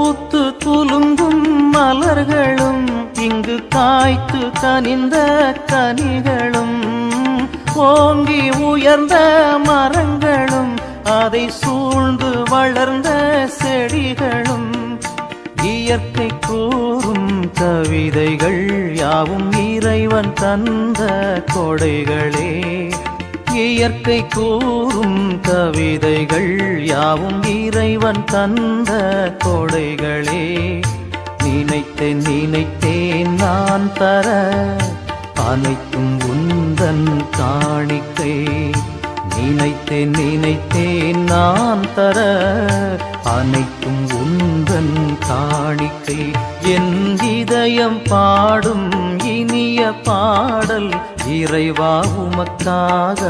பூத்து குலுங்கும் மலர்களும் இங்கு காய்த்து கனிந்த கனிகளும் ஓங்கி உயர்ந்த மரங்களும் அதை சூழ்ந்து வளர்ந்த செடிகளும் இயற்கை கூறும் கவிதைகள் யாவும் இறைவன் தந்த கொடைகளே. இயற்கை கூறும் கவிதைகள் யாவும் இறைவன் தந்த கொடைகளே. நினைத்தேன் நினைத்தேன் நான் தர அனைத்தும் உந்தன் காணிக்கை. நினைத்தேன் நினைத்தேன் நான் தர அனைத்தும் உந்தன் காணிக்கை. என் இதயம் பாடும் இனிய பாடல் இறைவா உமக்காக.